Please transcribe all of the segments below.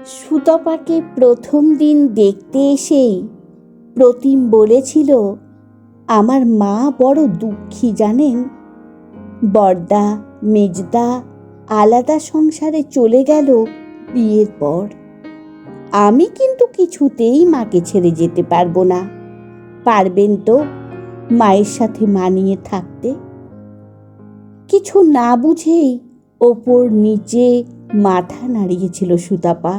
সুতপাকে প্রথম দিন দেখতে এসেই প্রতিম বলেছিল, আমার মা বড় দুঃখী জানেন। বড়দা মেজদা আলাদা সংসারে চলে গেল বিয়ের পর। আমি কিন্তু কিছুতেই মাকে ছেড়ে যেতে পারবো না। পারবেন তো মায়ের সাথে মানিয়ে থাকতে? কিছু না বুঝেই ওপর নিচে মাথা নাড়িয়েছিল সুতপা।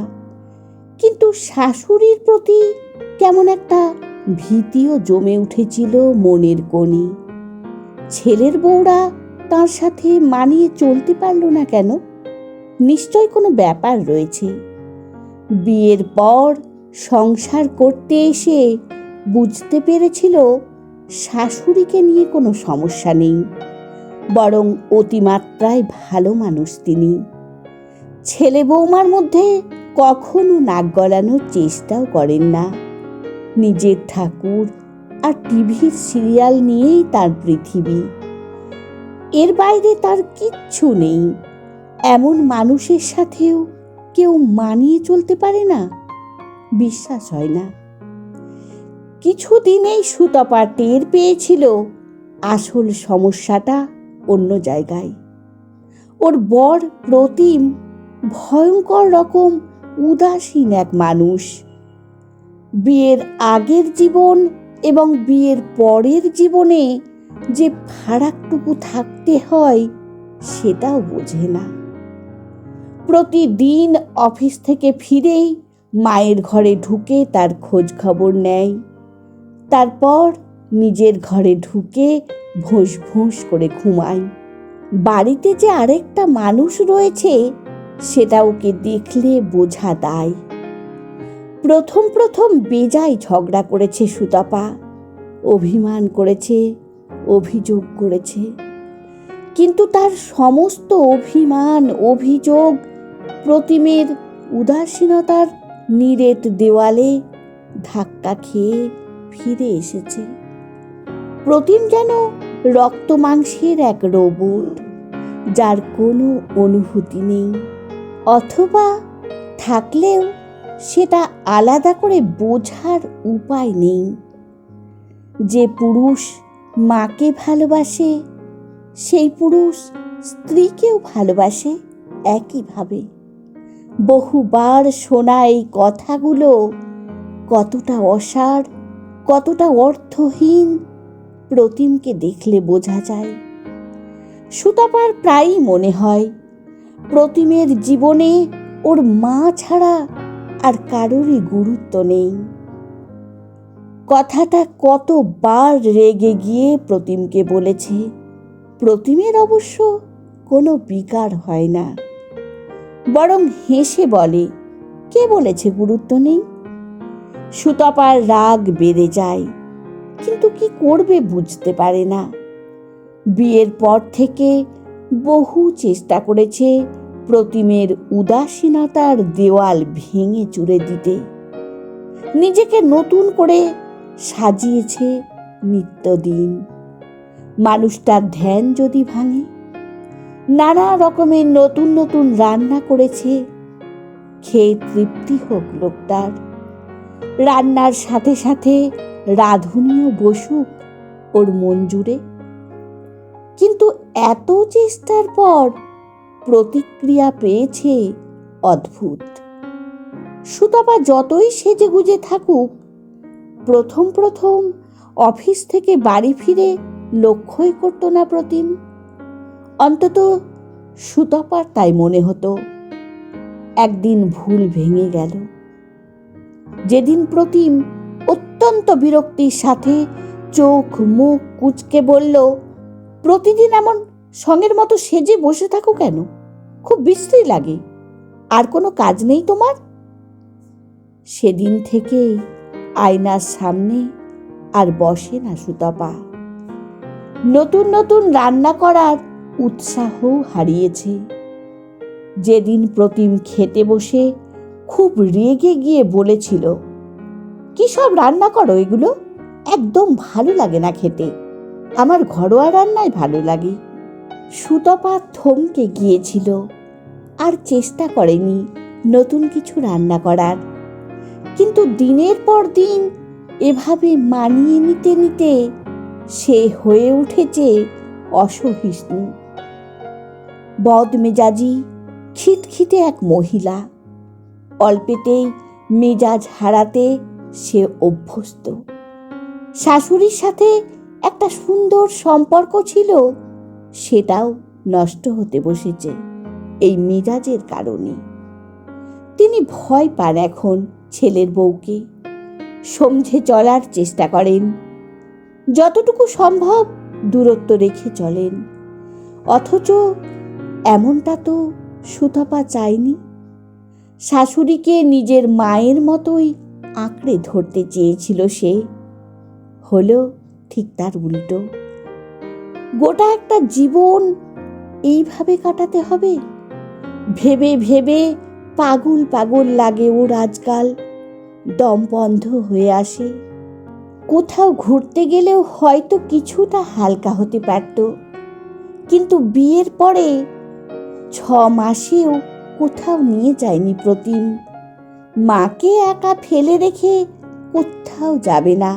কিন্তু শাশুড়ির প্রতি কেমন একটা ভীতিও জমে উঠেছিল মনের কোণে। ছেলের বউরা তার সাথে মানিয়ে চলতে পারল না কেন? নিশ্চয় কোনো ব্যাপার রয়েছে। বিয়ের পর সংসার করতে এসে বুঝতে পেরেছিল শাশুড়িকে নিয়ে কোনো সমস্যা নেই, বরং অতিমাত্রায় ভালো মানুষ তিনি। ছেলে বৌমার মধ্যে কখনো নাক গলানোর চেষ্টাও করেন না। নিজের ঠাকুর আর টিভির সিরিয়াল নিয়েই তার পৃথিবী। এর বাইরে তার কিচ্ছু নেই। এমন মানুষের সাথেও কেউ মানিয়ে চলতে পারে না? বিশ্বাস হয় না। কিছুদিনেই সুতপা টের পেয়েছিল আসল সমস্যাটা অন্য জায়গায়। ওর বর প্রতিম ভয়ঙ্কর রকম উদাসীন এক মানুষ। বিয়ের আগের জীবন এবং বিয়ের পরের জীবনে যে ফারাকটুকু থাকতে হয় সেটাও বোঝে না। প্রতিদিন অফিস থেকে ফিরেই মায়ের ঘরে ঢুকে তার খোঁজ খবর নেয়। তারপর নিজের ঘরে ঢুকে ভোঁস ভোঁস করে ঘুমায়। বাড়িতে যে আরেকটা মানুষ রয়েছে সেটা ওকে দেখলে বোঝা দায়। প্রথম প্রথম বেজায় ঝগড়া করেছে সুতপা, অভিমান করেছে, অভিযোগ করেছে। কিন্তু তার সমস্ত অভিমান অভিযোগ প্রতিমের উদাসীনতার নিরেট দেওয়ালে ধাক্কা খেয়ে ফিরে এসেছে। প্রতিম যেন রক্ত মাংসের এক রোবট, যার কোনো অনুভূতি নেই, অথবা থাকলেও সেটা আলাদা করে বোঝার উপায় নেই। যে পুরুষ মাকে ভালোবাসে সেই পুরুষ স্ত্রীকেও ভালোবাসে একইভাবে। বহুবার শোনা এই কথাগুলো কতটা অসার, কতটা অর্থহীন প্রতিমকে দেখলে বোঝা যায়। সুতপার প্রায়ই মনে হয় প্রতিমের জীবনে ওর মা ছাড়া আর কারোরই গুরুত্ব নেই। কথাটা কতবার রেগে গিয়ে প্রতিমকে বলেছে। প্রতিমের অবশ্য কোনো বিকার হয় না, বরং হেসে বলে, কে বলেছে গুরুত্ব নেই? সুতপার রাগ বেড়ে যায়, কিন্তু কি করবে বুঝতে পারে না। বিয়ের পর থেকে বহু চেষ্টা করেছে প্রতিমের উদাসীনতার দেওয়াল ভেঙে চুরে দিতে। নিজেকে নতুন করে সাজিয়েছে নিত্যদিন। মানুষটার ধ্যান যদি ভাঙে, নানা রকমের নতুন নতুন রান্না করেছে, খেয়ে তৃপ্তি হোক লোকটার। রান্নার সাথে সাথে রাঁধুনিও বসুক ওর মন জুড়ে। কিন্তু এত চেষ্টার পর প্রতিক্রিয়া পেয়েছে অদ্ভুত। সুতপা যতই সেজে গুজে থাকুক, প্রথম প্রথম অফিস থেকে বাড়ি ফিরে লক্ষ্যই করত না প্রতিম। অন্তত সুতপার তাই মনে হতো। একদিন ভুল ভেঙে গেল। যেদিন প্রতিম অত্যন্ত বিরক্তির সাথে চোখ মুখ কুঁচকে বলল, প্রতিদিন এমন সঙ্গের মতো সেজে বসে থাকো কেন? খুব বিশ্রী লাগে। আর কোনো কাজ নেই তোমার? সেদিন থেকে আয়নার সামনে আর বসে না সুতপা। নতুন নতুন রান্না করার উৎসাহ হারিয়েছে। যেদিন প্রতিম খেতে বসে খুব রেগে গিয়ে বলেছিল, কি সব রান্না করো এগুলো? একদম ভালো লাগে না খেতে। আমার ঘরোয়া রান্নাই ভালো লাগে। সুতপা থমকে গিয়েছিল, আর চেষ্টা করেনি নতুন কিছু রান্না করার, কিন্তু দিনের পর দিন এভাবে মানিয়ে নিতে নিতে সে হয়ে উঠেছে অসহিষ্ণু, বদমেজাজি, খিটখিটে এক মহিলা। অল্পেতেই মেজাজ হারাতে সে অভ্যস্ত। শাশুড়ির সাথে একটা সুন্দর সম্পর্ক ছিল, সেটাও নষ্ট হতে বসেছে এই মেজাজের কারণে। তিনি ভয় পান এখন ছেলের বউকে, সমঝে চলার চেষ্টা করেন, যতটুকু সম্ভব দূরত্ব রেখে চলেন। অথচ এমনটা তো সুতপা চায়নি। শাশুড়িকে নিজের মায়ের মতোই আঁকড়ে ধরতে চেয়েছিল সে, হলো ঠিক তার উল্টো। গোটা একটা জীবন এইভাবে কাটাতে হবে? ভেবে ভেবে পাগল পাগল লাগে ওর আজকাল, দম বন্ধ হয়ে আসে। কোথাও ঘুরতে গেলেও হয়তো কিছুটা হালকা হতে পারত, কিন্তু বিয়ের পরে 6 মাসেও কোথাও নিয়ে যায়নি প্রতিম। মাকে একা ফেলে রেখে কোথাও যাবে না,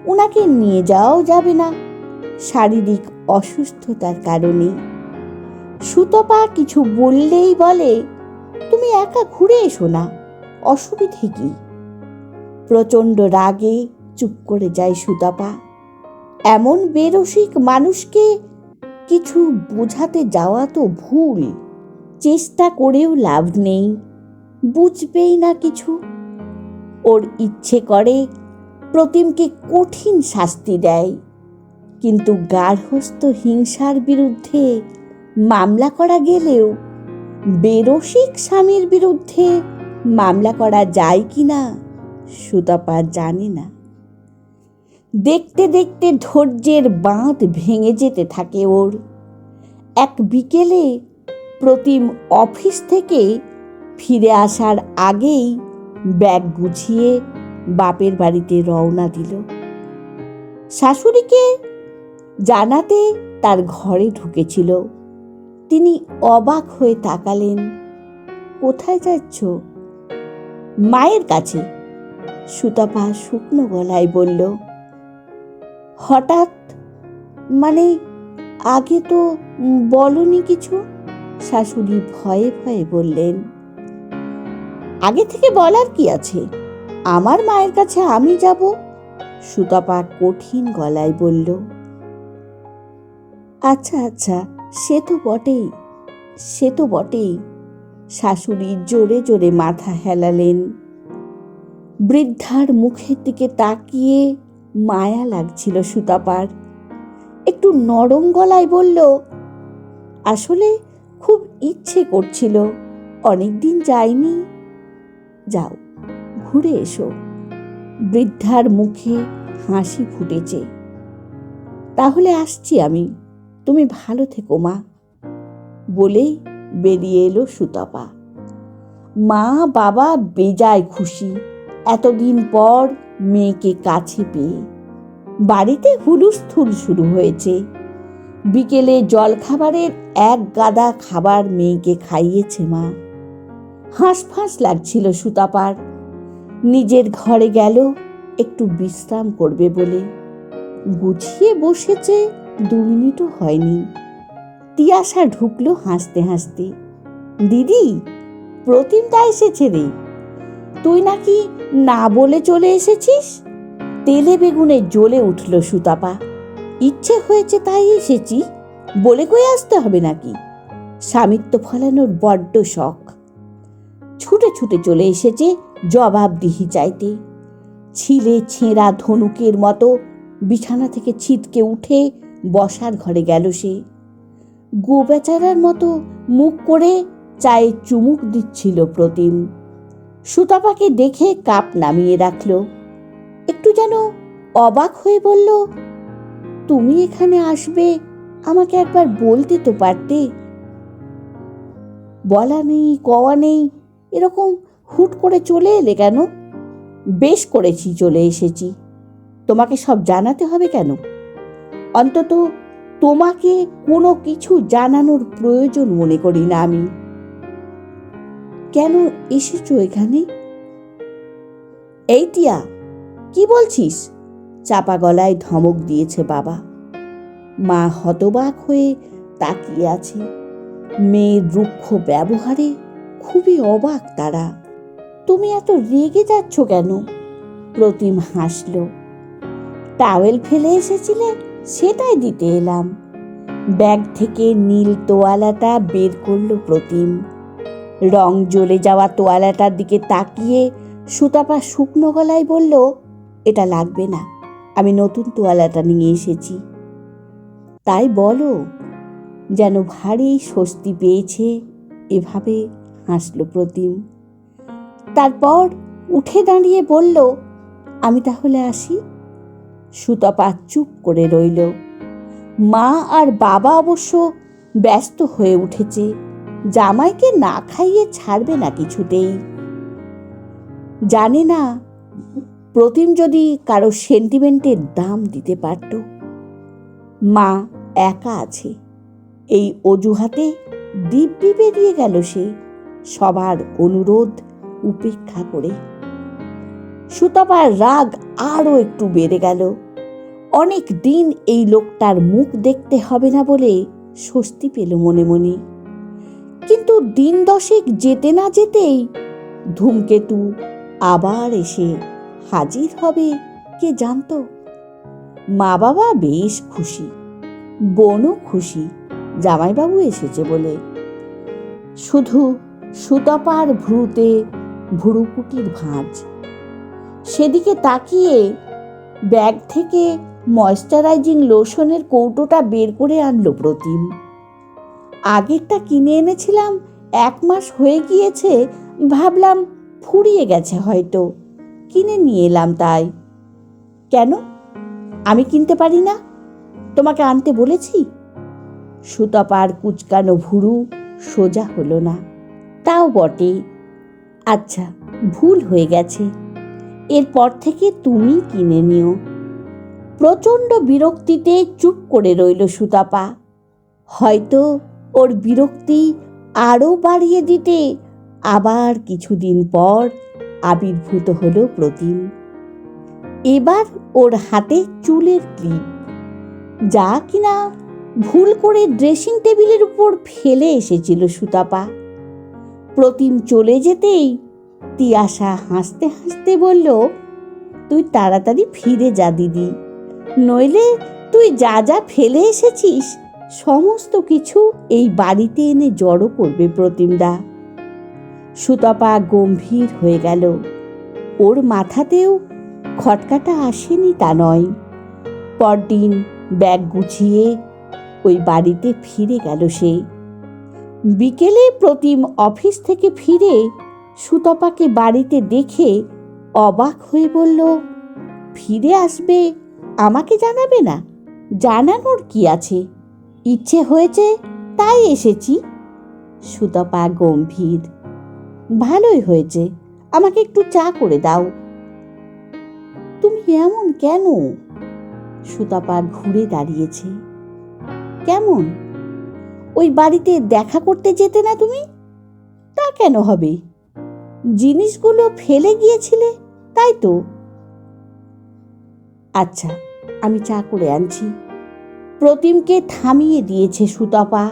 ওনাকে নিয়ে যাওয়াও যাবে না শারীরিক অসুস্থতার কারণে। সুতপা কিছু বললেই বলে, তুমি একা ঘুরে এসো না, অসুবিধে কি? প্রচণ্ড রাগে চুপ করে যায় সুতপা। এমন বেরসিক মানুষকে কিছু বোঝাতে যাওয়া তো ভুল, চেষ্টা করেও লাভ নেই, বুঝবেই না কিছু। ওর ইচ্ছে করে প্রতিমকে কঠিন শাস্তি দেয়, কিন্তু গার্হস্থ্য হিংসার বিরুদ্ধে মামলা করা গেলেও বেরসিক স্বামীর বিরুদ্ধে মামলা করা যায় কি না সুতপা জানে না। দেখতে দেখতে ধৈর্যের বাঁধ ভেঙে যেতে থাকে ওর। এক বিকেলে প্রতিম অফিস থেকে ফিরে আসার আগেই ব্যাগ গুছিয়ে বাপের বাড়িতে রওনা দিল। শাশুড়িকে জানাতে তার ঘরে ঢুকেছিল। তিনি অবাক হয়ে তাকালেন। কোথায় যাচ্ছ? মায়ের কাছে, সুতপা শুকনো গলায় বলল। হঠাৎ মানে? আগে তো বলনি কিছু, শাশুড়ি ভয়ে ভয়ে বললেন। আগে থেকে বলার কি আছে, আমার মায়ের কাছে আমি যাব, সুতপা কঠিন গলায় বলল। আচ্ছা আচ্ছা, সে তো বটেই, শাশুড়ি জোরে জোরে মাথা হেলালেন। বৃদ্ধার মুখের দিকে তাকিয়ে মায়া লাগছিল সুতপার। একটু নরম গলায় বলল, আসলে খুব ইচ্ছে করছিল, অনেকদিন যাইনি, যাও ঘুরে এসো। বৃদ্ধার মুখে হাসি ফুটেছে। তাহলে আসছি আমি, তুমি ভালো থেকো মা, বলেই বেরিয়ে এলো সুতপা। মা বাবা বেজায় খুশি, এতদিন পর মেয়েকে কাছে পেয়ে। বাড়িতে হুলুস্থুল শুরু হয়েছে। বিকেলে জলখাবারের এক গাদা খাবার মেয়েকে খাইয়েছে মা। হাঁসফাঁস লাগছিল সুতপার। নিজের ঘরে গেল একটু বিশ্রাম করবে বলে। গুছিয়ে বসেছে 2 মিনিটও হয়নি, তিয়াশা ঢুকলো হাসতে হাসতে। দিদি, প্রতিমটা এসেছে রে, তুই নাকি না বলে চলে এসেছিস? তেলে বেগুনে জ্বলে উঠল সুতপা। ইচ্ছে হয়েছে তাই এসেছি, বলে কই আসতে হবে নাকি? স্বামিত্ব ফলানোর বড্ড শখ। ছুটে ছুটে চলে এসেছে জবাবদিহি চাইতে। ছিলে ছেঁড়া ধনুকের মতো বিছানা থেকে ছিটকে উঠে বসার ঘরে গেল সে। গোবেচারার মতো মুখ করে চায়ে চুমুক দিচ্ছিল প্রতিম। সুতপাকে দেখে কাপ নামিয়ে রাখল। একটু যেন অবাক হয়ে বলল, তুমি এখানে আসবে আমাকে একবার বলতে তো পারতে। বলা নেই কওয়া নেই, এরকম হুট করে চলে এলে কেন? বেশ করেছি চলে এসেছি, তোমাকে সব জানাতে হবে কেন? অন্তত তোমাকে কোনো কিছু জানানোর প্রয়োজন মনে করি না আমি। কেন এসেছো এখানে? এই টিয়া, কি বলছিস? চাপা গলায় ধমক দিয়েছে বাবা। মা হতবাক হয়ে তাকিয়ে আছে। মেয়ের রুক্ষ ব্যবহারে খুবই অবাক তারা। তুমি এত রেগে যাচ্ছ কেন? প্রতিম হাসল। টাওয়েল ফেলে এসেছিলে, সেটাই দিতে এলাম। ব্যাগ থেকে নীল তোয়ালাটা বের করলো প্রতিম। রং জ্বলে যাওয়া তোয়ালাটার দিকে তাকিয়ে সুতাপা শুকনো গলায় বলল, এটা লাগবে না, আমি নতুন তোয়ালাটা নিয়ে এসেছি। তাই বলো। যেন ভারী স্বস্তি পেয়েছে এভাবে হাসল প্রতিম। তারপর উঠে দাঁড়িয়ে বলল, আমি তাহলে আসি। সুতপা চুপ করে রইল। মা আর বাবা অবশ্য ব্যস্ত হয়ে উঠেছে, জামাইকে না খাইয়ে ছাড়বে না কিছুতেই। জানে না প্রতিম যদি কারো সেন্টিমেন্টের দাম দিতে পারত। মা একা আছে, এই অজুহাতে দিব্যি বেরিয়ে গেল সে, সবার অনুরোধ উপেক্ষা করে। সুতপার রাগ আরও একটু বেড়ে গেল। অনেক দিন এই লোকটার মুখ দেখতে হবে না বলে স্বস্তি পেল মনে মনে। কিন্তু দিন দশেক যেতে না যেতেই ধূমকেতু আবার এসে হাজির হবে কে জানত। মা বাবা বেশ খুশি, বোনও খুশি জামাইবাবু এসেছে বলে। শুধু সুতপার ভ্রুতে ভুরুকুটির ভাঁজ। সেদিকে তাকিয়ে ব্যাগ থেকে ময়েশ্চারাইজিং লোশনের কৌটোটা বের করে আনলো প্রতিম। আগেরটা কিনে এনেছিলাম, 1 মাস হয়ে গিয়েছে, ভাবলাম ফুরিয়ে গেছে হয়তো, কিনে নিয়ে এলাম তাই। কেন, আমি কিনতে পারি না? তোমাকে আনতে বলেছি? সুতপার কুচকানো ভুরু সোজা হলো না। তাও বটে। আচ্ছা, ভুল হয়ে গেছে, এরপর থেকে তুমি কিনে নিও। প্রচণ্ড বিরক্তিতে চুপ করে রইল সুতপা। হয়তো ওর বিরক্তি আরও বাড়িয়ে দিতে আবার কিছুদিন পর আবির্ভূত হলো প্রতিম। এবার ওর হাতে চুলের ক্লিপ, যা কিনা ভুল করে ড্রেসিং টেবিলের উপর ফেলে এসেছিল সুতপা। প্রতিম চলে যেতেই তিয়াশা হাসতে হাসতে বলল, তুই তাড়াতাড়ি ফিরে যা দিদি, নইলে তুই যা যা ফেলে এসেছিস সমস্ত কিছু এই বাড়িতে এনে জড়ো করবে প্রতিমদা। সুতপা গম্ভীর হয়ে গেল। ওর মাথাতেও খটকাটা আসেনি তা নয়। পরদিন ব্যাগ গুছিয়ে ওই বাড়িতে ফিরে গেল সে। বিকেলে প্রতিম অফিস থেকে ফিরে সুতপাকে বাড়িতে দেখে অবাক হয়ে বলল, ফিরে আসবে, আমাকে জানাবে না? জানানোর কি আছে, ইচ্ছে হয়েছে তাই এসেছি। সুতপা গম্ভীর। ভালোই হয়েছে, আমাকে একটু চা করে দাও। তুমি এমন কেন? সুতপা ঘুরে দাঁড়িয়েছে। কেমন? ওই বাড়িতে দেখা করতে যেতে না তুমি? তা কেন হবে? জিনিসগুলো ফেলে গিয়েছিলে তাই তো। আচ্ছা, আমি চা করে আনছি। প্রতিমকে থামিয়ে দিয়েছে সুতপা।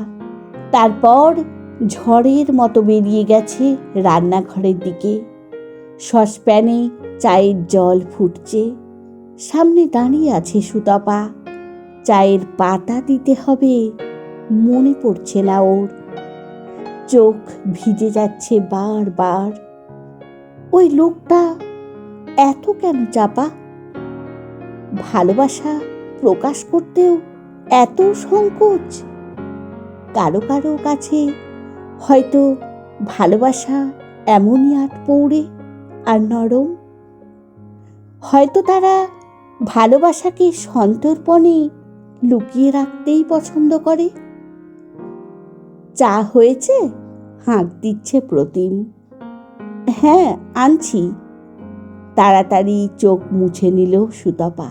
তারপর ঝড়ের মতো বেরিয়ে গেছে রান্নাঘরের দিকে। সসপ্যানে চায়ের জল ফুটছে, সামনে দাঁড়িয়ে আছে সুতপা। চায়ের পাতা দিতে হবে, মনে পড়ছে না ওর। চোখ ভিজে যাচ্ছে বারবার। ওই লোকটা এত কেন চাপা? ভালোবাসা প্রকাশ করতেও এত সংকোচ। কারো কারো কাছে হয়তো ভালোবাসা এমনই আট পৌড়ে আর নরম। হয়তো তারা ভালোবাসাকে সন্তর্পণে লুকিয়ে রাখতেই পছন্দ করে। চা হয়েছে? হাঁক দিচ্ছে প্রতিম। হ্যাঁ, আনছি। তাড়াতাড়ি চোখ মুছে নিল সুতপা।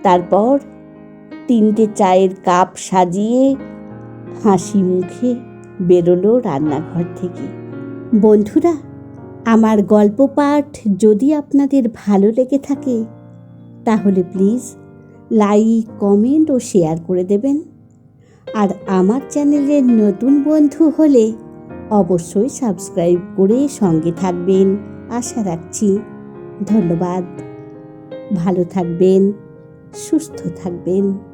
তারপর 3টে চায়ের কাপ সাজিয়ে হাসি মুখে বেরোলো রান্নাঘর থেকে। বন্ধুরা, আমার গল্প পাঠ যদি আপনাদের ভালো লেগে থাকে তাহলে প্লিজ লাইক, কমেন্ট ও শেয়ার করে দেবেন। আর আমার চ্যানেলের নতুন বন্ধু হলে অবশ্যই সাবস্ক্রাইব করে সঙ্গে থাকবেন আশা রাখছি। ধন্যবাদ। ভালো থাকবেন, সুস্থ থাকবেন।